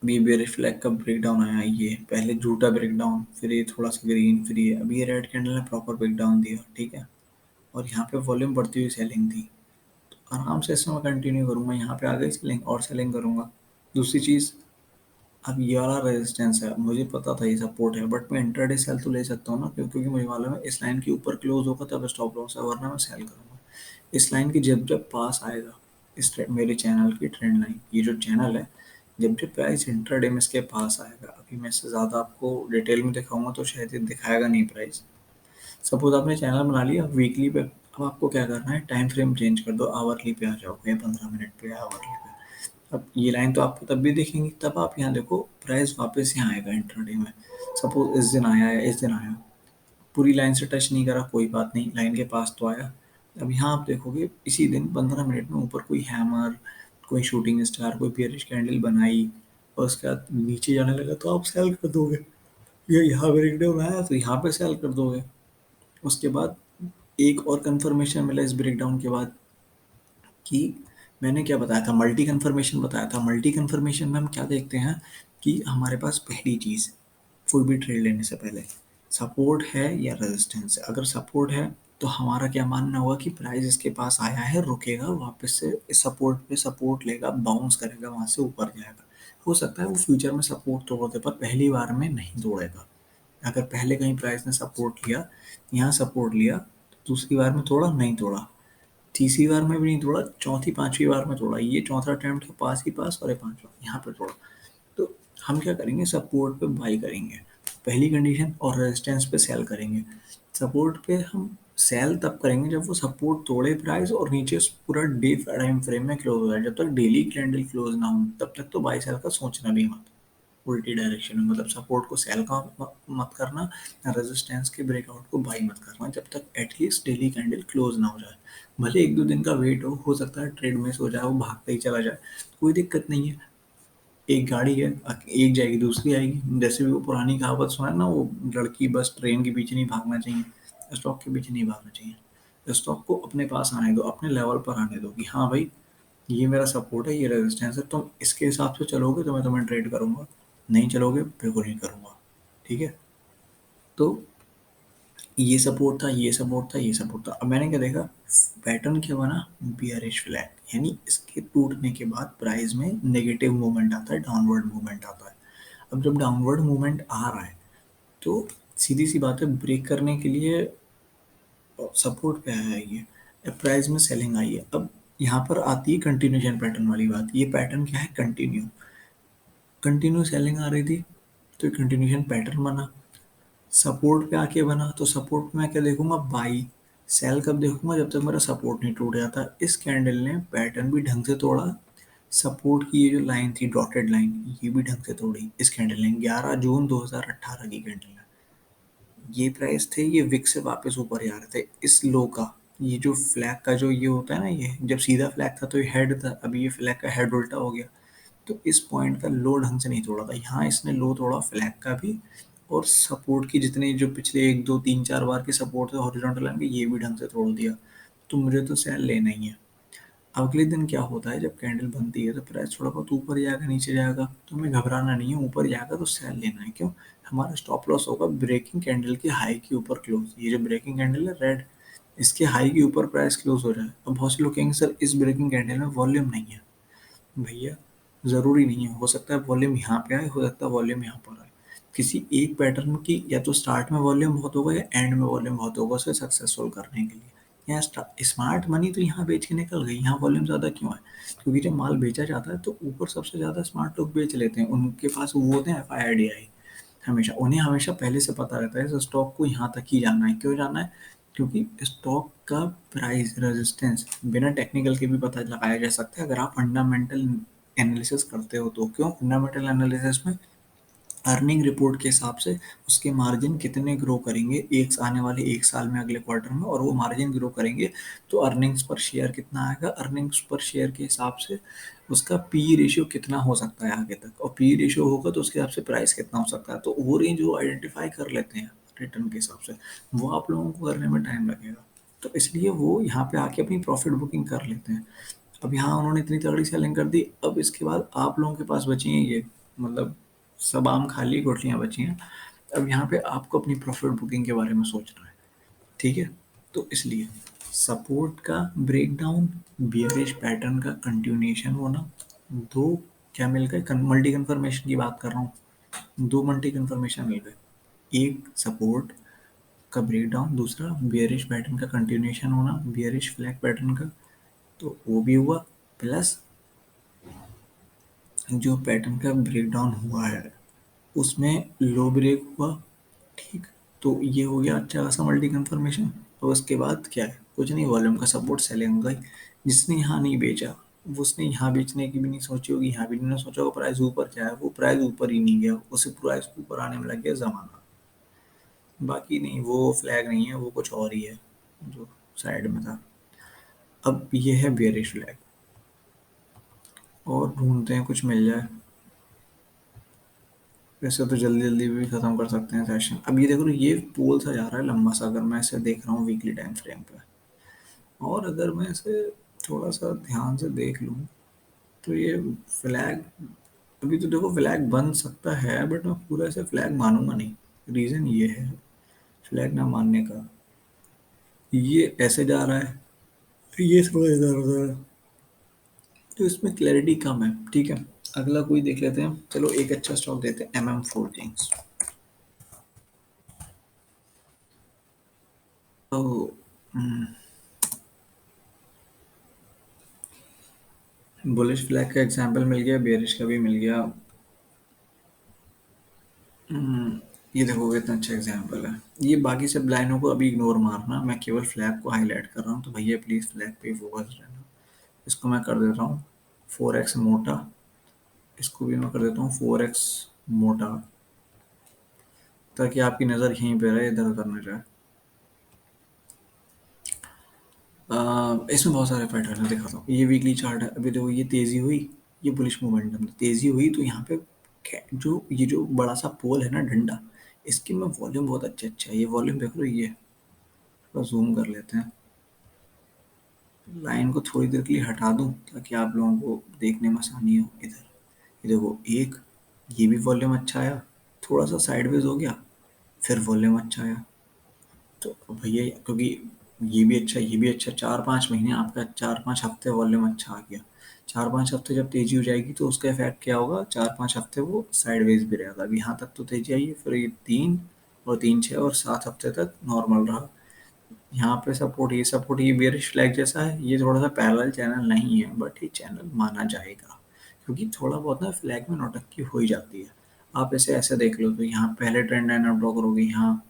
अभी बेरिश फ्लैग का ब्रेकडाउन आया, ये पहले झूठा ब्रेकडाउन, फिर ये थोड़ा सा ग्रीन, फिर ये अभी ये रेड कैंडल ने प्रॉपर ब्रेकडाउन दिया, ठीक है। और यहाँ पे वॉल्यूम बढ़ती हुई सेलिंग थी, तो आराम से इसमें मैं कंटिन्यू करूँगा। यहाँ पे आ गई सेलिंग और सेलिंग करूँगा। दूसरी चीज़, अब ये वाला रेजिस्टेंस है, मुझे पता था ये सपोर्ट है, बट मैं इंट्राडे सेल तो ले सकता हूँ ना, क्योंकि मुझे मालूम है इस लाइन के ऊपर क्लोज होगा तब स्टॉप लॉस है, वरना मैं सेल करूँगा। इस लाइन की जब जब पास आएगा, मेरे चैनल की ट्रेंड लाइन, ये जो चैनल है, जब जब प्राइस इंट्राडे में इसके पास आएगा, अभी मैं इससे ज़्यादा आपको डिटेल में दिखाऊंगा तो शायद ये दिखाएगा नहीं प्राइस। सपोज आपने चैनल बना लिया वीकली पे, अब आपको क्या करना है, टाइम फ्रेम चेंज कर दो, आवर्ली पे आ जाओ, या 15 मिनट पे, आवर्ली पे। अब ये लाइन तो आपको तब भी दिखेंगी, तब आप यहाँ देखो प्राइस वापस यहाँ आएगा इंट्राडे में। सपोज इस दिन आया या इस दिन आया, पूरी लाइन से टच नहीं करा, कोई बात नहीं, लाइन के पास तो आया। अब यहाँ आप देखोगे इसी दिन 15 मिनट में ऊपर कोई हैमर, कोई शूटिंग स्टार, कोई बियरिश कैंडल बनाई, और उसके बाद नीचे जाने लगा, तो आप सेल कर दोगे। या यहाँ ब्रेकडाउन आया तो यहाँ पे सेल कर दोगे। उसके बाद एक और कंफर्मेशन मिला इस ब्रेकडाउन के बाद, कि मैंने क्या बताया था, मल्टी कन्फर्मेशन बताया था। मल्टी कन्फर्मेशन में हम क्या देखते हैं कि हमारे पास पहली चीज़, कोई भी ट्रेड लेने से पहले सपोर्ट है या रेजिस्टेंस है। अगर सपोर्ट है तो हमारा क्या मानना होगा कि प्राइस इसके पास आया है, रुकेगा, वापस से इस सपोर्ट पे सपोर्ट लेगा, बाउंस करेगा, वहां से ऊपर जाएगा। हो सकता है वो फ्यूचर में सपोर्ट तोड़ते, पर पहली बार में नहीं तोड़ेगा। अगर पहले कहीं प्राइस ने सपोर्ट लिया, यहाँ सपोर्ट लिया, तो दूसरी बार में तोड़ा, नहीं तोड़ा, तीसरी बार में भी नहीं तोड़ा, चौथी पांचवी बार में तोड़ा, ये चौथा अटेम्प्ट था, पास ही पास, और ये पांचवा यहाँ पे तोड़ा। तो हम क्या करेंगे, सपोर्ट पे बाई करेंगे पहली कंडीशन, और रेजिस्टेंस पे सेल करेंगे। सपोर्ट पे हम सेल तब करेंगे जब वो सपोर्ट तोड़े प्राइस, और नीचे पूरा डे टाइम फ्रेम में क्लोज हो जाए। जब तक डेली कैंडल क्लोज ना हो तब तक तो बाई सेल का सोचना भी मत, उल्टी डायरेक्शन में, मतलब सपोर्ट को सेल का मत करना, रेजिस्टेंस के ब्रेकआउट को बाई मत करना, जब तक एटलीस्ट डेली कैंडल क्लोज ना हो जाए। भले एक दो दिन का वेट हो सकता है ट्रेड मिस हो जाए, वो भागता ही चला जाए, कोई दिक्कत नहीं है। एक गाड़ी है, एक जाएगी दूसरी आएगी, जैसे भी वो पुरानी कहावत सुना है ना, वो लड़की बस ट्रेन के पीछे नहीं भागना चाहिए, स्टॉक के पीछे नहीं भागना चाहिए। स्टॉक को अपने पास आने दो, अपने लेवल पर आने दो, कि हाँ भाई ये मेरा सपोर्ट है, ये रेजिस्टेंस है, तुम इसके हिसाब से चलोगे तो मैं तुम्हें ट्रेड करूंगा, नहीं चलोगे बिल्कुल नहीं करूंगा। ठीक है। तो ये सपोर्ट था, ये सपोर्ट था, ये सपोर्ट था। अब मैंने क्या देखा, पैटर्न क्या बना, बियरिश फ्लैग, यानी इसके टूटने के बाद प्राइस में नेगेटिव मूवमेंट आता है, डाउनवर्ड मूवमेंट आता है। अब जब डाउनवर्ड मूवमेंट आ रहा है तो सीधी सी बात है, ब्रेक करने के लिए सपोर्ट पे आया है ये, अब प्राइस में सेलिंग आई है। अब यहाँ पर आती है कंटिन्यूशन पैटर्न वाली बात। ये पैटर्न क्या है, कंटिन्यू, कंटिन्यू सेलिंग आ रही थी, तो कंटिन्यूशन पैटर्न बना। सपोर्ट पे आके बना, तो सपोर्ट पे मैं क्या देखूंगा, बाई। सेल कब देखूंगा, जब तक मेरा सपोर्ट नहीं टूट जाता। इस कैंडल ने पैटर्न भी ढंग से तोड़ा, सपोर्ट की ये जो लाइन थी डॉटेड लाइन, ये भी ढंग से तोड़ी इस कैंडल ने। 11 जून 2018 की कैंडल है। ये प्राइस थे, ये विक से वापस ऊपर ही आ रहे थे इस लो का। ये जो फ्लैग का जो ये होता है ना, ये जब सीधा फ्लैग था तो ये हेड था, अभी ये फ्लैग का हेड उल्टा हो गया। तो इस पॉइंट का लो ढंग से नहीं तोड़ा था, यहाँ इसने लो तोड़ा फ्लैग का भी, और सपोर्ट की जितने जो पिछले एक दो तीन चार बार के सपोर्ट थे हॉरिजॉन्टल लाइन के, ये भी ढंग से तोड़ दिया। तो मुझे तो सेल लेना ही है। अगले दिन क्या होता है, जब कैंडल बनती है तो प्राइस थोड़ा बहुत ऊपर जाएगा नीचे जाएगा, तो हमें घबराना नहीं है। ऊपर जाएगा तो सेल लेना है। क्यों? हमारा स्टॉप लॉस होगा ब्रेकिंग कैंडल के हाई के ऊपर क्लोज। ये जो ब्रेकिंग कैंडल है रेड, इसके हाई के ऊपर प्राइस क्लोज हो जाए। अब बहुत से लोग कहेंगे सर इस ब्रेकिंग कैंडल में वॉल्यूम नहीं है। भैया, ज़रूरी नहीं है। हो सकता है वॉल्यूम यहाँ पे आए, हो सकता है वॉल्यूम यहाँ पर आए। किसी एक पैटर्न की या तो स्टार्ट में वॉल्यूम बहुत होगा या एंड में वॉल्यूम बहुत होगा उसे सक्सेसफुल करने के लिए। यहाँ स्मार्ट मनी तो यहाँ बेच के निकल गई, यहाँ वॉल्यूम ज़्यादा क्यों है? क्योंकि जब माल बेचा जाता है तो ऊपर सबसे ज़्यादा स्मार्ट लोग बेच लेते हैं। उनके पास वो होते हैं FIDI। हमेशा उन्हें हमेशा पहले से पता रहता है इस स्टॉक को यहाँ तक ही जाना है। क्यों जाना है? क्योंकि स्टॉक का प्राइस रेजिस्टेंस बिना टेक्निकल के भी पता लगाया जा सकता है अगर आप फंडामेंटल एनालिसिस करते हो तो। क्यों? फंडामेंटल एनालिसिस में अर्निंग रिपोर्ट के हिसाब से उसके मार्जिन कितने ग्रो करेंगे एक आने वाले एक साल में अगले क्वार्टर में, और वो मार्जिन ग्रो करेंगे तो अर्निंग्स पर शेयर कितना आएगा, अर्निंग्स पर शेयर के हिसाब से उसका पी रेशियो कितना हो सकता है आगे तक, और पी रेशियो होगा तो उसके हिसाब से प्राइस कितना हो सकता है। तो वो रेंज वो आइडेंटिफाई कर लेते हैं रिटर्न के हिसाब से। वो आप लोगों को करने में टाइम लगेगा, तो इसलिए वो यहाँ पे आके अपनी प्रॉफिट बुकिंग कर लेते हैं। अब यहाँ उन्होंने इतनी तगड़ी सेलिंग कर दी, अब इसके बाद आप लोगों के पास बची हैं ये, मतलब सब आम खाली गुठलियाँ बची हैं। अब यहाँ पे आपको अपनी प्रॉफिट बुकिंग के बारे में सोचना है। ठीक है? तो इसलिए सपोर्ट का ब्रेकडाउन, बियरिश पैटर्न का कंटिन्यूएशन होना, दो क्या मिल गए, मल्टी कन्फर्मेशन की बात कर रहा हूँ। दो मल्टी कन्फर्मेशन मिल गए, एक सपोर्ट का ब्रेकडाउन, दूसरा बियरिश पैटर्न का कंटिन्यूएशन होना, बियरिश फ्लैग पैटर्न का, तो वो भी हुआ। प्लस जो पैटर्न का ब्रेकडाउन हुआ है उसमें लो ब्रेक हुआ। ठीक, तो ये हो गया अच्छा खासा मल्टी कन्फर्मेशन। तो उसके बाद क्या है, कुछ नहीं, वॉल्यूम का सपोर्ट सेलिंग गई। जिसने यहाँ नहीं बेचा वो उसने यहाँ बेचने की भी नहीं सोची होगी, यहाँ भी नहीं सोचा होगा प्राइस ऊपर जाए, वो प्राइस ऊपर ही नहीं गया, उसे प्राइस ऊपर आने में लग गया जमाना। बाकी नहीं, वो फ्लैग नहीं है, वो कुछ और ही है जो साइड में था। अब ये है बेयरिश फ्लैग, और ढूंढते हैं कुछ मिल जाए। वैसे तो जल्दी जल्दी भी ख़त्म कर सकते हैं सेशन। अब ये देखो, ये पोल सा जा रहा है लंबा सा, अगर मैं इसे देख रहा हूँ वीकली टाइम फ्रेम पे, और अगर मैं इसे थोड़ा सा ध्यान से देख लूँ तो ये फ्लैग, अभी तो देखो फ्लैग बन सकता है बट मैं पूरा ऐसे फ्लैग मानूंगा नहीं। रीज़न ये है फ्लैग ना मानने का, ये ऐसे जा रहा है, ये थोड़ा इधर उधर, तो इसमें क्लैरिटी कम है। ठीक है, अगला कोई देख लेते हैं। चलो एक अच्छा स्टॉक देते हैं, MM Forgings। तो बुलिश फ्लैग का एग्जांपल मिल गया, बेरिश का भी मिल गया। ये देखो कितना अच्छा एग्जांपल है। ये बाकी सब लाइनों को अभी इग्नोर मारना, मैं केवल फ्लैग को हाईलाइट कर रहा हूँ, तो भैया प्लीज़ फ्लैग पे फोकस रहना। इसको मैं कर देता हूँ 4x मोटा, इसको भी मैं कर देता हूँ 4x मोटा, ताकि आपकी नज़र यहीं पे रहे, इधर उधर न जाए। इसमें बहुत सारे पैटर्न है, दिखाता हूँ। ये वीकली चार्ट है, अभी देखो ये तेज़ी हुई, ये बुलिश मोमेंटम, तेज़ी हुई तो यहाँ पे जो ये जो बड़ा सा पोल है ना डंडा, इसकी में वॉल्यूम बहुत अच्छा है। ये वॉल्यूम देख लो, ये थोड़ा जूम कर लेते हैं, लाइन को थोड़ी देर के लिए हटा दूं ताकि आप लोगों को देखने में आसानी हो। इधर ये देखो, एक ये भी वॉल्यूम अच्छा आया, थोड़ा सा साइडवेज हो गया, फिर वॉल्यूम अच्छा आया। तो भैया क्योंकि ये भी अच्छा, ये भी अच्छा, 4-5 महीने आपका, 4-5 हफ्ते वॉल्यूम अच्छा आ गया। 4-5 हफ्ते जब तेजी हो जाएगी तो उसका इफेक्ट क्या होगा, 4-5 हफ्ते वो साइडवेज भी रहेगा। अब यहाँ तक तो तेजी आई है, फिर ये 3 और 3 6 और 7 हफ्ते तक नॉर्मल रहा। यहाँ पे सपोर्ट ये बेयरिश फ्लैग जैसा है, ये थोड़ा सा पैरेलल चैनल नहीं है बट ये चैनल माना जाएगा, क्योंकि थोड़ा बहुत ना फ्लैग में नौटंकी हो ही जाती है। आप इसे ऐसे देख लो, तो यहाँ पहले ट्रेंड लाइन आप ड्रॉ करोगे यहाँ,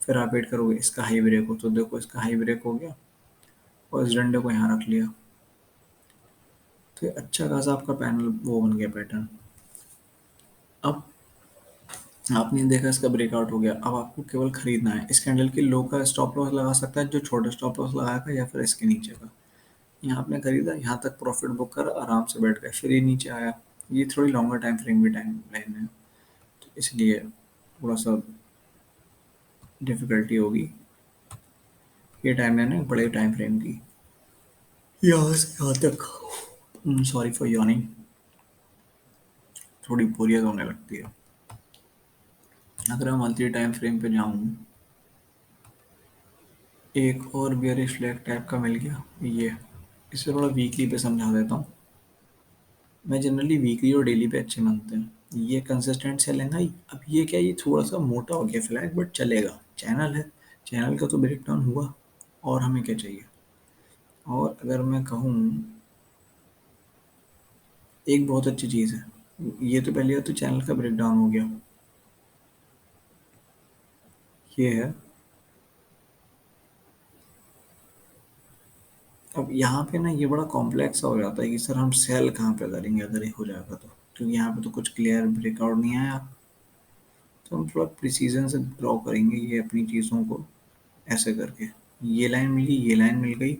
फिर आप वेट करोगे इसका हाई ब्रेक हो, तो देखो इसका हाई ब्रेक हो गया और इस डंडे को यहाँ रख लिया, तो ये अच्छा खासा आपका पैनल वो बन गया पैटर्न। अब आपने देखा इसका ब्रेकआउट हो गया, अब आपको केवल खरीदना है। इस कैंडल के लो का स्टॉप लॉस लगा सकता है जो छोटा स्टॉप लॉस लगाया था, या फिर इसके नीचे का। यहाँ आपने खरीदा, यहाँ तक प्रॉफिट बुक कर आराम से बैठ गए, फिर ये नीचे आया। ये थोड़ी लॉन्गर टाइम फ्रेम भी टाइम लाइन है, तो इसलिए थोड़ा सा डिफिकल्टी होगी ये टाइम मैंने बड़े टाइम फ्रेम की, यहाँ से यहाँ तक। सॉरी फॉर यॉर्निंग, थोड़ी बोरियत होने लगती है। अगर मैं मल्टी टाइम फ्रेम पे जाऊँ, एक और बियरिश फ्लैग टाइप का मिल गया ये। इसे थोड़ा वीकली पे समझा देता हूँ। मैं जनरली वीकली और डेली पे अच्छे मानते हैं, ये कंसिस्टेंट सेलिंग आई। अब ये क्या, ये थोड़ा सा मोटा हो गया फ्लैग, बट चलेगा, चैनल है, चैनल का तो ब्रेक डाउन हुआ। और हमें क्या चाहिए? और अगर मैं कहूँ, एक बहुत अच्छी चीज़ है, ये तो पहले तो चैनल का ब्रेक डाउन हो गया, ये है। अब यहाँ पे ना ये बड़ा कॉम्प्लेक्स हो जाता है कि सर हम सेल कहाँ पे करेंगे अगर ये हो जाएगा तो, क्योंकि यहाँ पे तो कुछ क्लियर ब्रेकआउट नहीं आया। तो हम थोड़ा प्रिसीजन से ड्रॉ करेंगे ये अपनी चीज़ों को, ऐसे करके। ये लाइन मिली, ये लाइन मिल गई,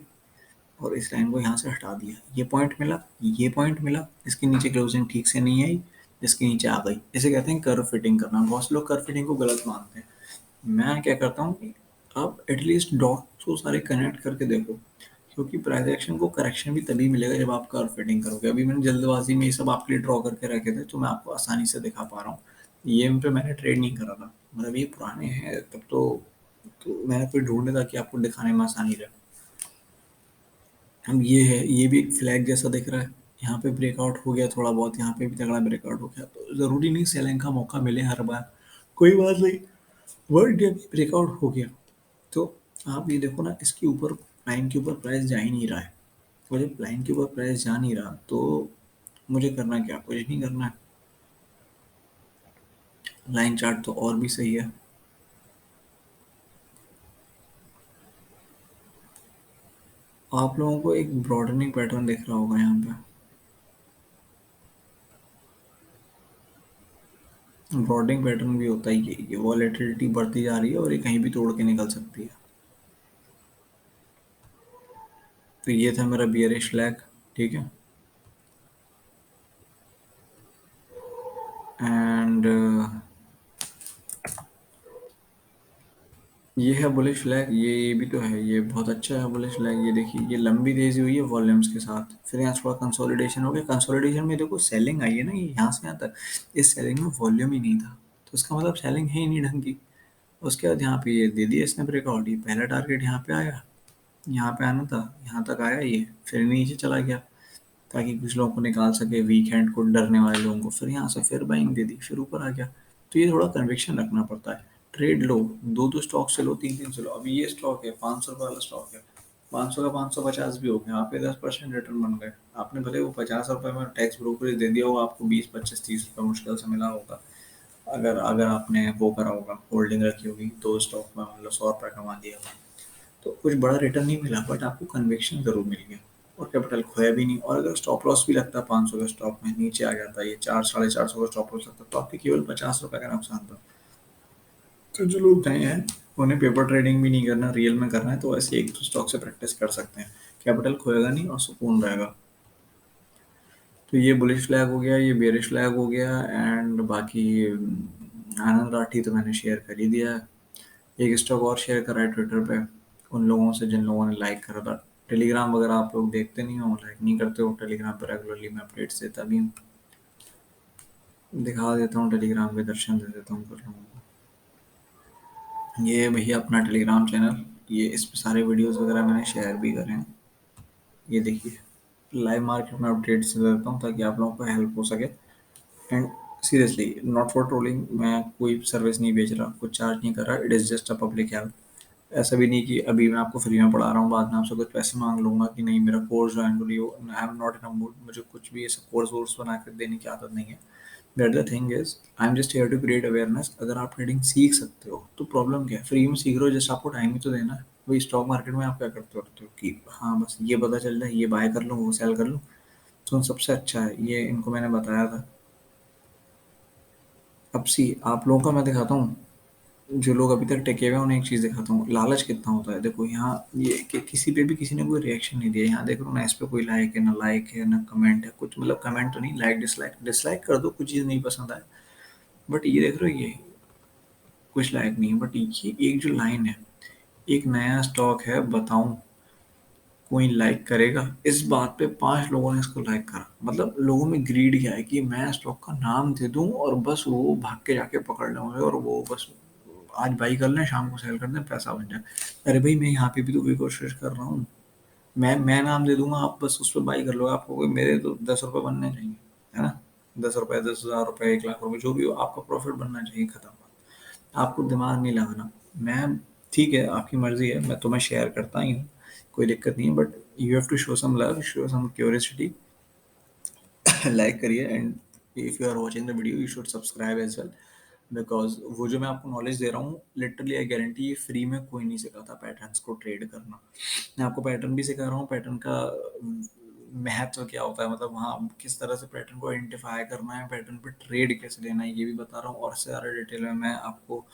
और इस लाइन को यहाँ से हटा दिया, ये पॉइंट मिला, ये पॉइंट मिला, इसके नीचे क्लोजिंग ठीक से नहीं आई, इसके नीचे आ गई। इसे कहते हैं कर्व फिटिंग करना। बहुत से लोग कर्व फिटिंग को गलत मानते हैं। मैं क्या करता हूँ, आप एटलीस्ट डॉट तो सारे कनेक्ट करके देखो, क्योंकि प्राइस एक्शन को करेक्शन भी तभी मिलेगा जब आप कर्व फिटिंग करोगे। अभी मैंने जल्दबाजी में ये सब आपके लिए ड्रॉ करके रखे थे, तो मैं आपको आसानी से दिखा पा रहा हूँ। ये इन पे मैंने ट्रेड नहीं करा था, मतलब ये पुराने हैं तब तो मैंने कोई ढूंढने था कि आपको दिखाने में आसानी रहे। अब ये है, ये भी एक फ्लैग जैसा दिख रहा है, यहाँ पे ब्रेकआउट हो गया थोड़ा बहुत, यहाँ पे भी तगड़ा ब्रेकआउट हो गया, तो ज़रूरी नहीं सेलिंग का मौका मिले हर बार, कोई बात नहीं। वर्ल्ड डे ब्रेकआउट हो गया, तो आप ये देखो ना, इसके ऊपर लाइन के ऊपर प्राइस जा ही नहीं रहा है। और जब लाइन के ऊपर प्राइस जा नहीं रहा, तो मुझे करना क्या, कुछ नहीं करना है। लाइन चार्ट तो और भी सही है। आप लोगों को एक ब्रॉडनिंग पैटर्न दिख रहा होगा यहाँ पे। ब्रॉडनिंग पैटर्न भी होता ही है, ये वॉलेटिलिटी बढ़ती जा रही है और ये कहीं भी तोड़ के निकल सकती है। तो ये था मेरा बियरिश फ्लैग, ठीक है। एंड ये है बुलिश फ्लैग, ये भी तो है, ये बहुत अच्छा है बुलिश फ्लैग। ये देखिए, ये लंबी तेजी हुई है वॉल्यूम्स के साथ, फिर यहाँ थोड़ा कंसोलिडेशन हो गया। कंसोलिडेशन में देखो सेलिंग आई है ना, ये यहाँ से यहाँ तक, इस सेलिंग में वॉल्यूम ही नहीं था, तो इसका मतलब सेलिंग है ही नहीं ढंग की। उसके बाद यहाँ पे ये दे दिया इसने ब्रेकआउट, ये पहला टारगेट यहाँ पे आया, यहाँ पे आना था, यहाँ तक आया ये, फिर नीचे चला गया, ताकि कुछ लोगों को निकाल सके, वीक हैंड को, डरने वाले लोगों को। फिर यहाँ से फिर बाइंग दे दी, फिर ऊपर आ गया। तो ये थोड़ा कन्विक्शन रखना पड़ता है। ट्रेड लो, दो दो स्टॉक से लो, तीन तीन से लो। अभी ये स्टॉक है, 500 रुपये वाला स्टॉक है, 500 का 550 भी हो गया, आप पे 10% रिटर्न बन गए। आपने भले वो 50 रुपये में टैक्स ब्रोकरेज दे दिया होगा, आपको 20 25 30 रुपये मुश्किल से मिला होगा। अगर अगर आपने वो करा होगा, होल्डिंग रखी होगी, तो स्टॉक में मतलब 100 रुपये कमा दिया होगा, तो कुछ बड़ा रिटर्न नहीं मिला, बट आपको कन्विक्शन जरूर मिल गया, और कैपिटल खोया भी नहीं। और अगर स्टॉप लॉस भी लगता 500 का स्टॉक में नीचे आ जाता, ये 400 साढ़े 400 का स्टॉप लॉस लगता, तो आपके केवल 50 रुपये का नुकसान था। तो जो लोग नए हैं, उन्हें पेपर ट्रेडिंग भी नहीं करना, रियल में करना है, तो ऐसे एक दो स्टॉक से प्रैक्टिस कर सकते हैं। कैपिटल खोएगा नहीं और सुकून रहेगा। तो ये बुलिश फ्लैग हो गया, ये बेरिश फ्लैग हो गया, एंड बाकी आनंद राठी तो मैंने शेयर कर ही दिया है। एक स्टॉक और शेयर करा है ट्विटर पे, उन लोगों से जिन लोगों ने लाइक करा था। टेलीग्राम वगैरह आप लोग देखते नहीं हो, लाइक नहीं करते हो टेलीग्राम पर, रेगुलरली मैं अपडेट्स देता भी हूँ, दिखा देता हूँ, टेलीग्राम के दर्शन दे देता हूँ कुछ लोगों को। ये भैया अपना टेलीग्राम चैनल, ये इस पे सारे वीडियोस वगैरह मैंने शेयर भी करे हैं। ये देखिए, लाइव मार्केट में अपडेट्स दे देता हूँ ताकि आप लोगों को हेल्प हो सके। And seriously, not for trolling, मैं कोई सर्विस नहीं बेच रहा, कुछ चार्ज नहीं कर रहा, it is just a public help. ऐसा भी नहीं कि अभी मैं आपको फ्री में पढ़ा रहा हूँ, बाद में आपसे कुछ पैसे मांग लूंगा कि नहीं मेरा कोर्स ज्वाइन कर लियो। I am not in a mood, मुझे कुछ भी ऐसा कोर्स वोर्स बना कर देने की आदत नहीं है। But the thing is, I am just here to create awareness. अगर आप ट्रेडिंग सीख सकते हो तो प्रॉब्लम क्या है, फ्री में सीख रहे हो, जस्ट आपको टाइम ही तो देना है। वही स्टॉक मार्केट में आप क्या करते होते हो कि हाँ बस ये पता चल जाए, ये बाय कर लूँ, वो सेल कर लूँ। तो सबसे अच्छा है ये, इनको मैंने बताया था। अब सी आप लोगों का मैं दिखाता हूँ, जो लोग अभी तक टिके हुए हैं उन्हें एक चीज़ दिखाता हूँ, लालच कितना होता है। देखो यहाँ ये कि किसी पे भी किसी ने कोई रिएक्शन नहीं दिया, यहाँ देख लो ना, इस पे कोई लाइक है ना, लाइक है ना, कमेंट है कुछ, मतलब कमेंट तो नहीं, लाइक डिसलाइक, डिसलाइक कर दो, कुछ चीज़ नहीं पसंद आए। बट ये देख रहे हो, ये कुछ लायक नहीं है। बट ये एक जो लाइन है, एक नया स्टॉक है बताऊं कोई लाइक करेगा, इस बात पे 5 लोगों ने इसको लाइक करा। मतलब लोगों में ग्रीड क्या है कि मैं स्टॉक का नाम दे दूं और बस वो भाग के जाके पकड़ लें और वो बस आज बाई कर लें, शाम को सेल कर दें, पैसा बन जाए। अरे भाई, मैं यहाँ पे भी तो वही कोशिश कर रहा हूँ। मैं नाम दे दूंगा, आप बस उस पर बाई कर लो, आपको कोई, मेरे तो 10 रुपये बनने चाहिए, है ना। 10 रुपये, 10,000 रुपये, 1 लाख रुपये, जो भी हो, आपका प्रॉफिट बनना चाहिए, खत्म बात। आपको दिमाग नहीं लगाना। मैं, ठीक है, आपकी मर्जी है, मैं तुम्हें शेयर करता ही हूँ, कोई दिक्कत नहीं है, but you have to show some love, show some curiosity. Like करिए, and if you are watching the video, you should subscribe as well. Because वो जो मैं आपको नॉलेज दे रहा हूँ, लिटरली आई गारंटी, ये फ्री में कोई नहीं सिखाता पैटर्न्स को ट्रेड करना। मैं आपको पैटर्न भी सिखा रहा हूँ, पैटर्न का महत्व क्या होता है, मतलब वहाँ किस तरह से पैटर्न को आइडेंटिफाई करना है, पैटर्न पे ट्रेड कैसे लेना है, ये भी बता रहा हूँ। और से ज़्यादा डिटेल में मैं आपको,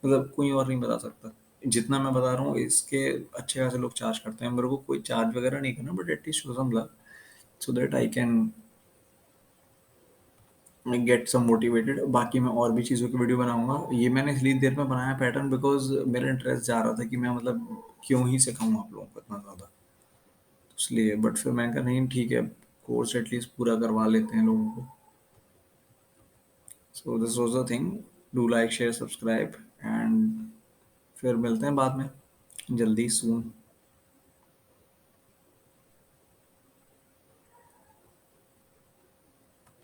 मतलब कोई और नहीं बता सकता। जितना मैं बता रहा हूँ, इसके अच्छे खासे लोग चार्ज करते हैं। मेरे को कोई चार्ज वगैरह नहीं करना, but at least show some love, so that I can get some motivated. बाकी मैं और भी चीज़ों की वीडियो बनाऊंगा। ये मैंने इसलिए देर में बनाया पैटर्न, बिकॉज मेरा इंटरेस्ट जा रहा था कि मैं, मतलब क्यों ही सिखाऊं आप लोगों को इतना ज़्यादा, इसलिए। बट फिर मैंने कहा नहीं, ठीक है, कोर्स एटलीस्ट पूरा करवा लेते हैं लोगों को। So this was the thing. Do like, share, subscribe, and फिर मिलते हैं बाद में, जल्दी, सून।